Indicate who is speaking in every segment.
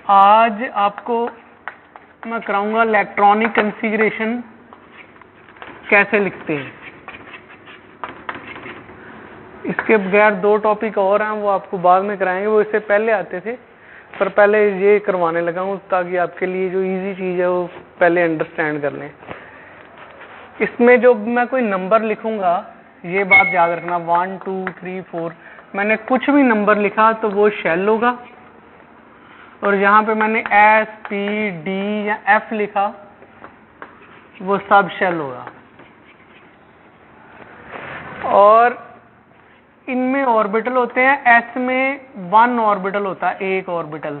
Speaker 1: आज आपको मैं कराऊंगा इलेक्ट्रॉनिक कॉन्फ़िगरेशन कैसे लिखते हैं। इसके बगैर दो टॉपिक और हैं, वो आपको बाद में कराएंगे, वो इससे पहले आते थे, पर पहले ये करवाने लगा हूँ ताकि आपके लिए जो इजी चीज़ है वो पहले अंडरस्टैंड कर लें। इसमें जो मैं कोई नंबर लिखूंगा, ये बात याद रखना, 1 2 3 4, मैंने कुछ भी नंबर लिखा तो वो शेल होगा, और यहाँ पे मैंने एस पी डी या एफ लिखा वो सब शेल होगा। और इनमें ऑर्बिटल होते हैं, एस में 1 ऑर्बिटल होता है, एक ऑर्बिटल,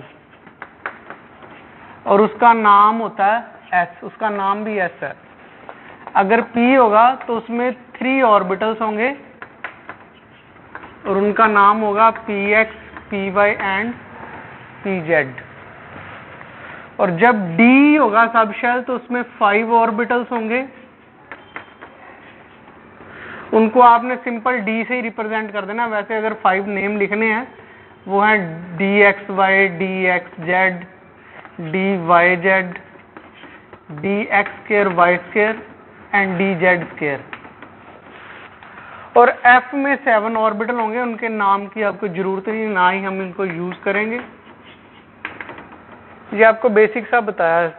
Speaker 1: और उसका नाम होता है एस, उसका नाम भी एस है। अगर पी होगा तो उसमें 3 ऑर्बिटल्स होंगे और उनका नाम होगा P X, P Y and P Z. और जब डी होगा सब शेल तो उसमें 5 ऑर्बिटल्स होंगे, उनको आपने सिंपल डी से ही रिप्रेजेंट कर देना। वैसे अगर 5 नेम लिखने हैं वो हैं D X Y, D X Z, D Y Z, D X square Y square and D Z square. और एफ में 7 ऑर्बिटल होंगे, उनके नाम की आपको जरूरत नहीं, ना ही हम इनको यूज करेंगे, ये आपको बेसिक सा बताया है।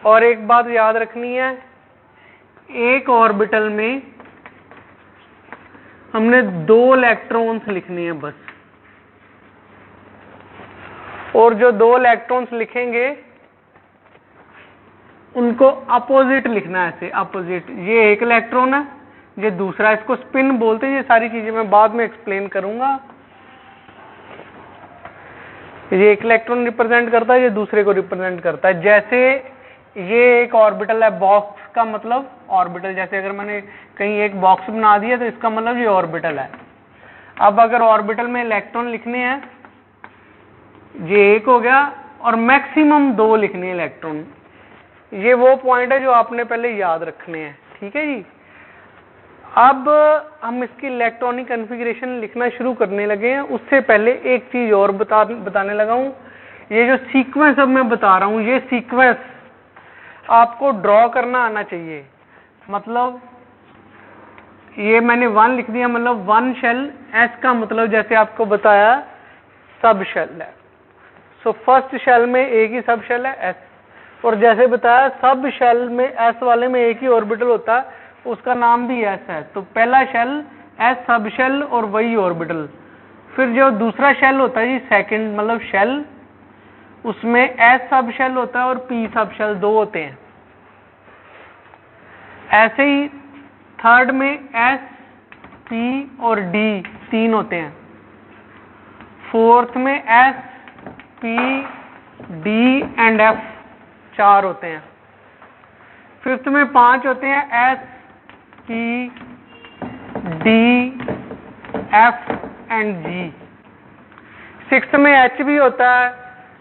Speaker 1: और एक बात याद रखनी है, एक ऑर्बिटल में हमने 2 इलेक्ट्रॉन्स लिखने हैं बस, और जो 2 इलेक्ट्रॉन्स लिखेंगे उनको अपोजिट लिखना है, ऐसे अपोजिट। ये एक इलेक्ट्रॉन है, ये दूसरा, इसको स्पिन बोलते हैं। ये सारी चीजें मैं बाद में एक्सप्लेन करूंगा। ये एक इलेक्ट्रॉन रिप्रेजेंट करता है, ये दूसरे को रिप्रेजेंट करता है। जैसे ये एक ऑर्बिटल है, बॉक्स का मतलब ऑर्बिटल, जैसे अगर मैंने कहीं एक बॉक्स बना दिया तो इसका मतलब ये ऑर्बिटल है। अब अगर ऑर्बिटल में इलेक्ट्रॉन लिखने हैं, ये एक हो गया, और मैक्सिमम 2 लिखने हैं इलेक्ट्रॉन। ये वो पॉइंट है जो आपने पहले याद रखने हैं, ठीक है जी। अब हम इसकी इलेक्ट्रॉनिक कॉन्फ़िगरेशन लिखना शुरू करने लगे हैं। उससे पहले एक चीज और बताने लगा हूं। ये जो सीक्वेंस अब मैं बता रहा हूं, ये सीक्वेंस आपको ड्रॉ करना आना चाहिए। मतलब ये मैंने 1 लिख दिया, मतलब 1 शेल, एस का मतलब जैसे आपको बताया सब शेल है। सो फर्स्ट शेल में एक ही सब शेल है एस, और जैसे बताया सब शेल में एस वाले में एक ही ऑर्बिटल होता है, उसका नाम भी एस है। तो पहला शेल एस सब शेल और वही ऑर्बिटल। फिर जो दूसरा शेल होता है जी, सेकंड मतलब शेल, उसमें एस सब शेल होता है और पी सब शेल 2 होते हैं। ऐसे ही थर्ड में एस, पी और डी 3 होते हैं। फोर्थ में S, P, D and F 4 होते हैं। फिफ्थ में 5 होते हैं, S, P, D, F and G. Sixth में एच भी होता है,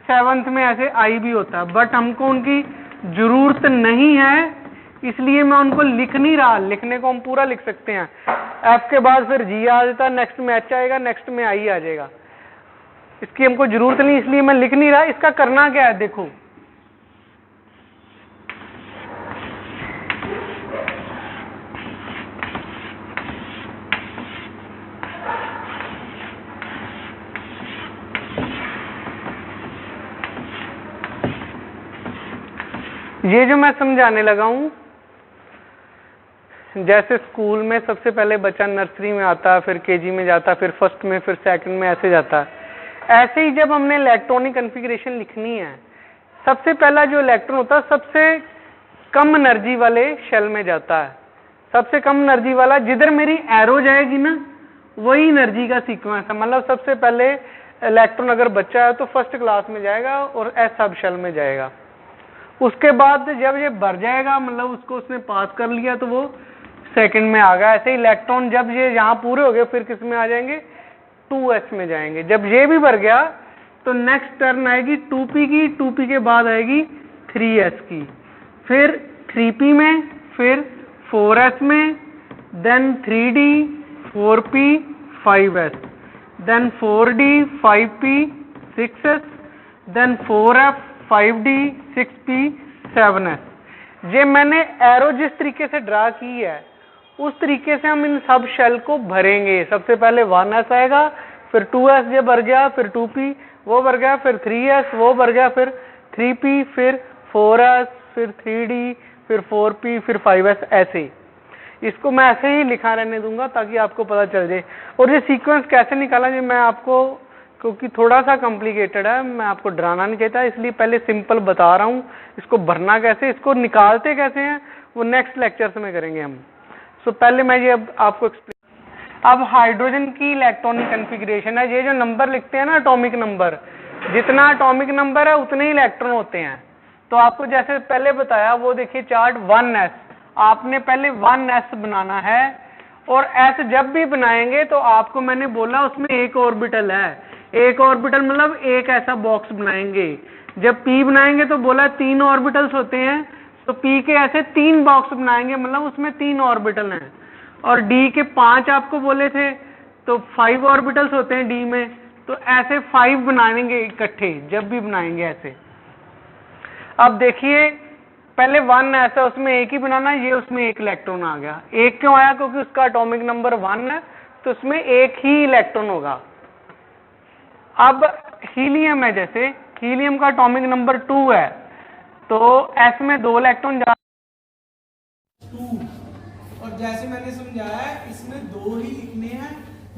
Speaker 1: सेवंथ में ऐसे आई भी होता है, बट हमको उनकी जरूरत नहीं है, इसलिए मैं उनको लिख नहीं रहा। लिखने को हम पूरा लिख सकते हैं। एफ के बाद फिर जी आ जाता है, नेक्स्ट में एच आएगा, नेक्स्ट में आई आ जाएगा। इसकी हमको जरूरत नहीं, इसलिए मैं लिख नहीं रहा। इसका करना क्या है, देखो ये जो मैं समझाने लगा हूं, जैसे स्कूल में सबसे पहले बच्चा नर्सरी में आता है, फिर केजी में जाता है, फिर फर्स्ट में, फिर सेकंड में, ऐसे जाता है। ऐसे ही जब हमने इलेक्ट्रॉनिक कॉन्फ़िगरेशन लिखनी है, सबसे पहला जो इलेक्ट्रॉन होता है सबसे कम एनर्जी वाले शेल में जाता है। सबसे कम एनर्जी वाला, जिधर मेरी एरो जाएगी ना वही एनर्जी का सीक्वेंस है। मतलब सबसे पहले इलेक्ट्रॉन अगर बच्चा है तो फर्स्ट क्लास में जाएगा और एस सब शेल में जाएगा। उसके बाद जब ये भर जाएगा, मतलब उसको उसने पास कर लिया, तो वो सेकंड में आ गया। ऐसे इलेक्ट्रॉन जब ये यहाँ पूरे हो गए फिर किस में आ जाएंगे, 2s में जाएंगे। जब ये भी भर गया तो नेक्स्ट टर्न आएगी 2p की, 2p के बाद आएगी 3s की, फिर 3p में, फिर 4s में, then 3d, 4p, 5s, then 4d, 5p, 6s, then 4f 5d 6p 7s। ये मैंने एरो जिस तरीके से ड्रा की है उस तरीके से हम इन सब शेल को भरेंगे। सबसे पहले 1s आएगा, फिर 2s ये भर गया, फिर 2p वो भर गया, फिर 3s वो भर गया, फिर 3p, फिर 4s, फिर 3d, फिर 4p, फिर 5s। ऐसे इसको मैं ऐसे ही लिखा रहने दूंगा ताकि आपको पता चल जाए। और ये सीक्वेंस कैसे निकाला जी मैं आपको, क्योंकि थोड़ा सा कॉम्प्लिकेटेड है, मैं आपको डराना नहीं चाहता, इसलिए पहले सिंपल बता रहा हूँ। इसको भरना कैसे, इसको निकालते कैसे हैं, वो नेक्स्ट लेक्चर्स में करेंगे हम। सो पहले मैं ये अब आपको एक्सप्लेन। अब हाइड्रोजन की इलेक्ट्रॉनिक कॉन्फ़िगरेशन है। ये जो नंबर लिखते हैं ना, एटॉमिक नंबर, जितना एटॉमिक नंबर है उतने ही इलेक्ट्रॉन होते हैं। तो आपको जैसे पहले बताया वो देखिए चार्ट 1s, आपने पहले 1s बनाना है, और s जब भी बनाएंगे तो आपको मैंने बोला उसमें एक ऑर्बिटल है। एक ऑर्बिटल मतलब एक ऐसा बॉक्स बनाएंगे। जब p बनाएंगे तो बोला 3 ऑर्बिटल्स होते हैं, तो p के ऐसे 3 बॉक्स बनाएंगे, मतलब उसमें 3 ऑर्बिटल हैं। और d के 5 आपको बोले थे, तो 5 ऑर्बिटल्स होते हैं d में, तो ऐसे 5 बनाएंगे इकट्ठे जब भी बनाएंगे ऐसे। अब देखिए पहले 1s है, उसमें एक ही बनाना, ये उसमें एक इलेक्ट्रॉन आ गया। एक क्यों आया, क्योंकि उसका एटॉमिक नंबर 1 है, तो उसमें एक ही इलेक्ट्रॉन होगा। अब हीलियम है, जैसे हीलियम का एटॉमिक नंबर 2 है, तो s में 2 इलेक्ट्रॉन जा
Speaker 2: 2, और जैसे मैंने समझाया इसमें 2 ही लिखने हैं।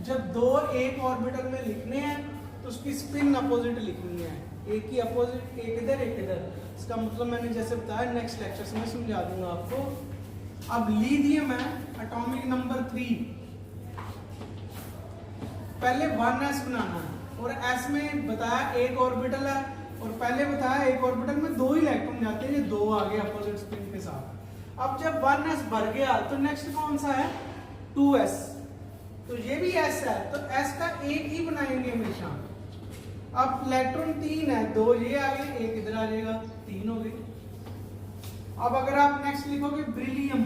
Speaker 2: जब 2 एक ऑर्बिटल में लिखने हैं तो उसकी स्पिन अपोजिट लिखनी है, एक ही अपोजिट, एक इधर एक इधर। इसका मतलब मैंने जैसे बताया नेक्स्ट लेक्चर्स में समझा दूंगा आपको। अब लिथियम है एटॉमिक नंबर 3, पहले 1s बनाना है, और s में बताया एक ऑर्बिटल है, और पहले बताया एक ऑर्बिटल में 2 ही इलेक्ट्रॉन जाते हैं, ये 2 आ गए अपोजिट स्पिन के साथ। अब जब 1s भर गया तो नेक्स्ट कौन सा है, 2s, तो ये भी s है, तो s का एक ही बनाएंगे हमेशा। अब इलेक्ट्रॉन 3 है, 2 ये आ गए, एक इधर आ जाएगा, 3 हो गए। अब अगर आप नेक्स्ट लिखोगे ब्रिलियम,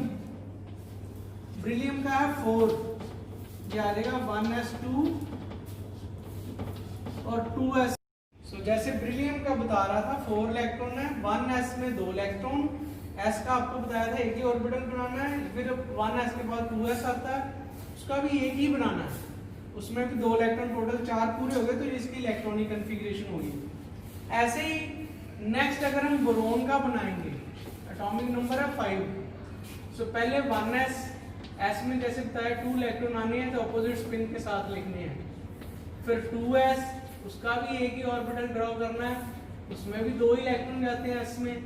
Speaker 2: ब्रिलियम का है 4, ये आ जाएगा 1s2 और 2s। सो जैसे ब्रिलियम का बता रहा था 4 इलेक्ट्रॉन है, 1s में 2 इलेक्ट्रॉन, s का आपको बताया था एक ही ऑर्बिटल बनाना है, फिर 1s के बाद 2s आता है, उसका भी एक ही बनाना है, उसमें भी 2 इलेक्ट्रॉन, टोटल 4 पूरे हो गए, तो इसकी इलेक्ट्रॉनिक कॉन्फ़िगरेशन होगी। ऐसे ही नेक्स्ट अगर हम बोरोन का बनाएंगे, एटॉमिक नंबर है 5, सो पहले 1s, s में जैसे बताया 2 इलेक्ट्रॉन आने हैं तो अपोजिट स्पिन के साथ लिखने हैं, फिर 2s, उसका भी एक ही ऑर्बिटल ड्रॉ करना है, उसमें भी 2 इलेक्ट्रॉन जाते हैं s में।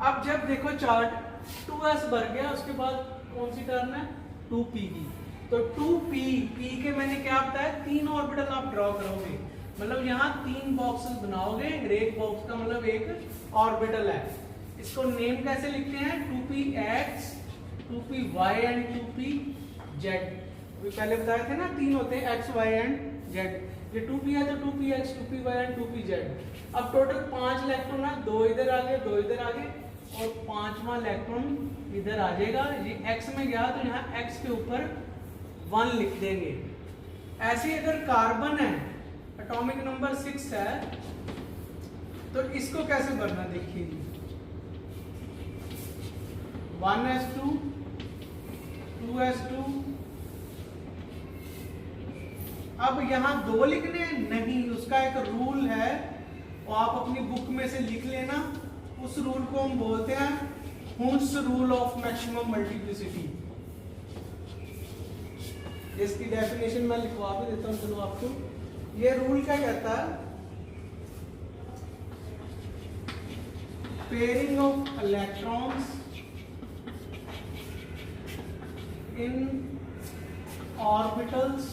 Speaker 2: अब जब देखो चार्ट 2s भर गया, उसके बाद कौन सी टर्न है, 2p की, तो 2p, p के मैंने क्या बताया, 3 ऑर्बिटल आप ड्रॉ करोगे, मतलब यहाँ 3 बॉक्सेस बनाओगे, एक बॉक्स का मतलब एक ऑर्बिटल है। इसको नेम कैसे लिखते हैं, 2px, 2py एंड 2pz। अभी पहले बताए थे ना 3 होते हैं, x, y एंड z। ये 2p है तो 2px, 2py एंड 2pz। अब टोटल 5 इलेक्ट्रॉन है, 2 इधर आ गए, 2 इधर आ गए, और 5वां इलेक्ट्रॉन इधर आ जाएगा। ये x में गया तो यहाँ x के ऊपर 1 लिख देंगे। ऐसे ही अगर कार्बन है, एटॉमिक नंबर 6 है, तो इसको कैसे भरना देखिए, 1s2 2s2। अब यहाँ 2 लिखने हैं नहीं, उसका एक रूल है, वो आप अपनी बुक में से लिख लेना। उस रूल को हम बोलते हैं Hund's rule of maximum multiplicity. इसकी डेफिनेशन मैं लिखवा भी देता हूँ, चलो आपको। ये रूल क्या कहता है, pairing of electrons in orbitals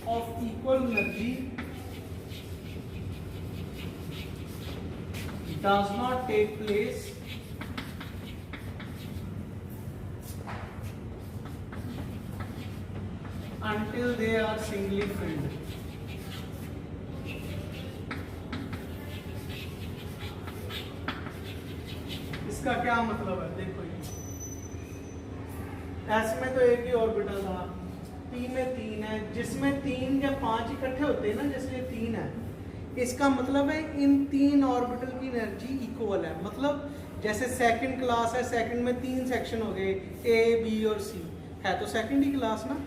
Speaker 2: of equal energy does not take place until they are singly filled. इसका क्या मतलब है, देखो S में तो एक ही ऑर्बिटल था, P में 3 है, जिसमें 3 या 5 इकट्ठे होते हैं ना, जैसे ये 3 है, इसका मतलब है इन 3 ऑर्बिटल की एनर्जी इक्वल है। मतलब जैसे सेकंड क्लास है, सेकंड में 3 सेक्शन हो गए, ए बी और सी, है तो सेकंड ही क्लास ना।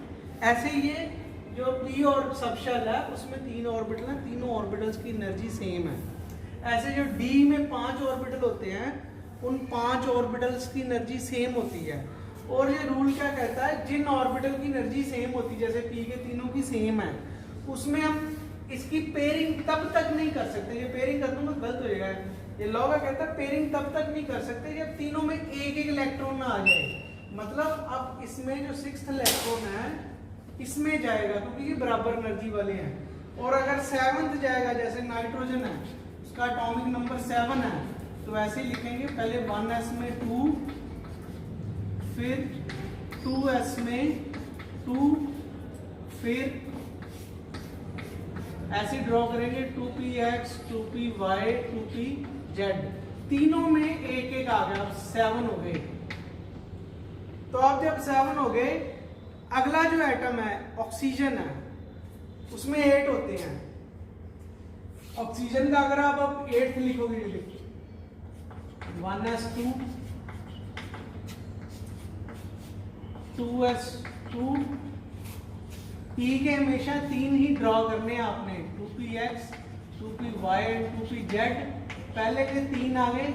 Speaker 2: ऐसे ये जो पी और सबशेल है उसमें 3 ऑर्बिटल है, तीनों ऑर्बिटल्स की एनर्जी सेम है। ऐसे जो डी में 5 ऑर्बिटल होते हैं, उन 5 ऑर्बिटल्स की एनर्जी सेम होती है। और ये रूल क्या कहता है, जिन ऑर्बिटल की एनर्जी सेम होती है, जैसे पी के तीनों की सेम है, उसमें हम इसकी पेयरिंग तब तक नहीं कर सकते, ये पेयरिंग कर दूंगा गलत हो जाएगा, ये लॉ का कहता है पेयरिंग तब तक नहीं कर सकते जब तीनों में एक एक इलेक्ट्रॉन ना आ जाए। मतलब अब इसमें जो 6th इलेक्ट्रॉन है इसमें जाएगा क्योंकि ये बराबर एनर्जी वाले हैं। और अगर 7th जाएगा, जैसे नाइट्रोजन है उसका एटॉमिक नंबर 7 है, तो ऐसे ही लिखेंगे, पहले 1s में 2, फिर 2s में 2, फिर ऐसे ड्रॉ करेंगे 2px, 2py, 2pz, तीनों में एक एक आ गया, अब 7 हो गए। तो अब जब 7 हो गए, अगला जो एटम है ऑक्सीजन है, उसमें 8 होते हैं। ऑक्सीजन का अगर आप अब 8th लिखोगे, 1s2, 2s2, पी के हमेशा 3 ही ड्रॉ करने हैं आपने, 2px, 2py, 2pz, पहले के 3 आ गए,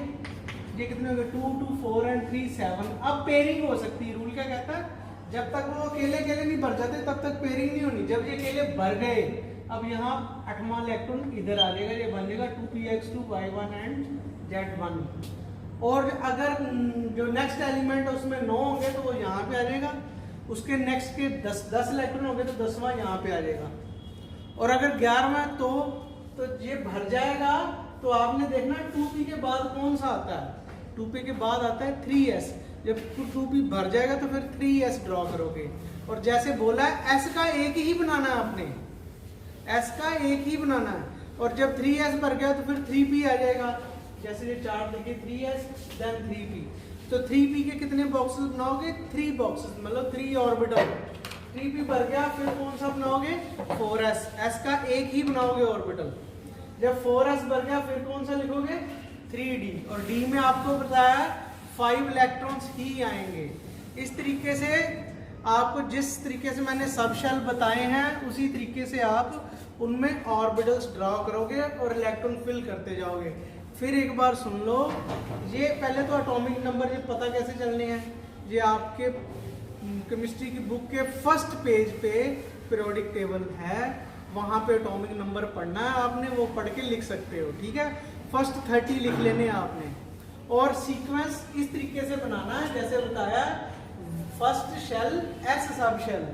Speaker 2: ये कितने हो गए, 2, 2, 4 एंड 3, 7। अब पेयरिंग हो सकती है। रूल क्या कहता है, जब तक वो अकेले अकेले नहीं भर जाते तब तक पेयरिंग नहीं होनी। जब ये अकेले भर गए, अब यहाँ 8वां इलेक्ट्रॉन इधर आ जाएगा, ये बन जाएगा 2px2, y1 एंड z1। और अगर जो नेक्स्ट एलिमेंट है उसमें 9 होंगे तो वो यहाँ पे आ जाएगा, उसके नेक्स्ट के 10 इलेक्ट्रॉन होंगे तो 10वां यहाँ पे आ जाएगा। और अगर 11वां तो ये भर जाएगा। तो आपने देखना 2p के बाद कौन सा आता है, 2p के बाद आता है 3s। जब 2p भर जाएगा तो फिर 3s ड्रॉ करोगे। और जैसे बोला है s का एक ही बनाना है आपने, s का एक ही बनाना है। और जब 3s भर गया तो फिर 3p आ जाएगा, जैसे ये चार्ट देखिए 3s देन 3p। तो 3p के कितने बॉक्सेस बनाओगे, 3 बॉक्सेस, मतलब 3 ऑर्बिटल। 3p भर गया, फिर कौन सा बनाओगे, 4s, s का एक ही बनाओगे ऑर्बिटल। जब 4s भर गया फिर कौन सा लिखोगे, 3d। और d में आपको बताया 5 इलेक्ट्रॉन्स ही आएंगे। इस तरीके से आपको, जिस तरीके से मैंने सब शेल बताए हैं, उसी तरीके से आप उनमें ऑर्बिटल्स ड्रॉ करोगे और इलेक्ट्रॉन फिल करते जाओगे। फिर एक बार सुन लो, ये पहले तो एटॉमिक नंबर ये पता कैसे चलने हैं, ये आपके केमिस्ट्री की बुक के फर्स्ट पेज पे पीरियोडिक टेबल है, वहाँ पे एटॉमिक नंबर पढ़ना है आपने, वो पढ़ के लिख सकते हो, ठीक है। फर्स्ट 30 लिख लेने हैं आपने। और सीक्वेंस इस तरीके से बनाना है जैसे बताया, first shell S sub shell,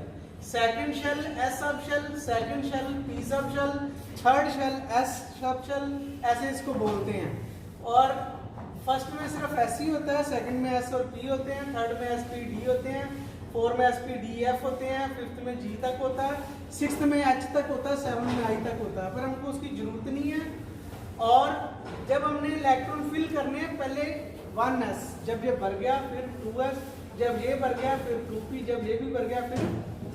Speaker 2: second shell S sub shell, second shell P sub shell, third shell S sub shell, ऐसे इसको बोलते हैं। और फर्स्ट में सिर्फ एस ही होता है, सेकंड में एस और पी होते हैं, थर्ड में एस पी डी होते हैं, 4 में एस पी डी एफ होते हैं, 5th में जी तक होता है, 6th में एच तक होता है, 7th में आई तक होता है। पर हमको उसकी जरूरत नहीं है। और जब हमने इलेक्ट्रॉन फिल करने हैं, पहले 1s, जब ये भर गया फिर 2s, जब ये भर गया फिर 2p, जब ये भी भर गया फिर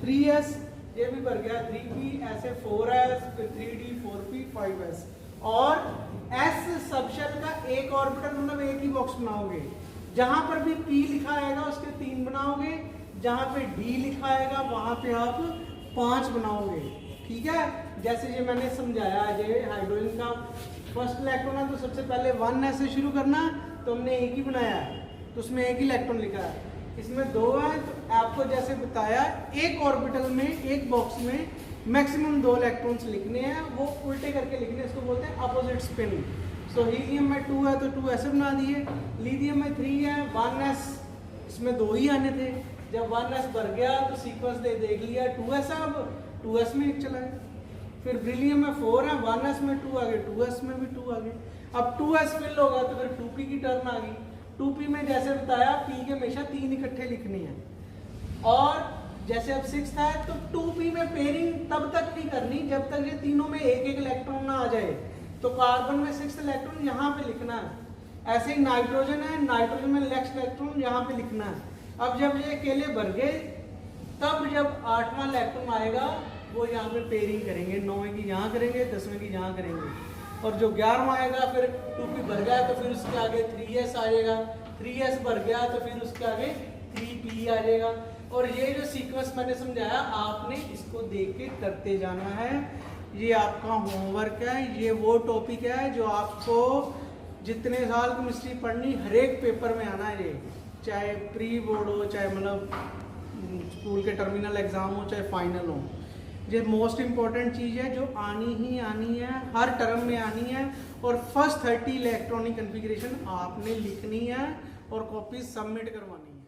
Speaker 2: 3s, ये भी भर गया 3p, ऐसे 4s, फिर 3d, 4p, 5s। और s सबशेल का एक ऑर्बिटल, मतलब एक ही बॉक्स बनाओगे। जहां पर भी p लिखा आएगा उसके 3 बनाओगे, जहां पे d लिखा आएगा वहां पे आप 5 बनाओगे, ठीक है। जैसे ये मैंने समझाया, ये हाइड्रोजन का फर्स्ट इलेक्ट्रॉन है तो सबसे पहले 1s से शुरू करना, तो हमने एक ही बनाया है, तो उसमें एक ही इलेक्ट्रॉन लिखा है। इसमें 2 है, तो आपको जैसे बताया, एक ऑर्बिटल में, एक बॉक्स में मैक्सिमम 2 इलेक्ट्रॉन्स लिखने हैं, वो उल्टे करके लिखने हैं, इसको बोलते हैं अपोजिट स्पिन। सो हीलियम में 2 है तो 2 ऐसे बना दिए, लिथियम में 3 है, 1s, इसमें 2 ही आने थे। जब 1s भर गया तो सीक्वेंस देख लिया, 2s है, अब 2s में एक चला है। फिर ब्रिलियम में 4 है, 1s में 2 आ गए, 2s में भी 2 आ गए। अब 2s फिल होगा तो फिर 2p की टर्न आ गई। 2p में जैसे बताया, p के हमेशा 3 इकट्ठे लिखने हैं। और जैसे अब 6th है तो 2p में पेयरिंग तब तक नहीं करनी जब तक ये तीनों में एक एक इलेक्ट्रॉन ना आ जाए। तो कार्बन में 6th इलेक्ट्रॉन यहाँ पे लिखना है। ऐसे ही नाइट्रोजन है, नाइट्रोजन में नेक्स्ट इलेक्ट्रॉन यहाँ पे लिखना है। अब जब ये अकेले भर गए, तब जब 8वां इलेक्ट्रॉन आएगा वो यहाँ पे पेयरिंग करेंगे, 9वें की यहाँ करेंगे, 10वें की यहाँ करेंगे। और जो 11वां आएगा फिर 2p भर गया तो फिर उसके आगे 3s आएगा, 3s भर गया तो फिर उसके आगे 3p आ जाएगा। और ये जो सीक्वेंस मैंने समझाया आपने इसको देख के करते जाना है। ये आपका होमवर्क है, ये वो टॉपिक है जो आपको जितने साल की केमिस्ट्री पढ़नी हर एक पेपर में आना है। ये चाहे प्री बोर्ड हो, चाहे मतलब स्कूल के टर्मिनल एग्जाम हो, चाहे फाइनल हो, ये मोस्ट इम्पॉर्टेंट चीज़ है जो आनी ही आनी है, हर टर्म में आनी है। और फर्स्ट 30 इलेक्ट्रॉनिक कॉन्फ़िगरेशन आपने लिखनी है और कॉपी सबमिट करवानी है।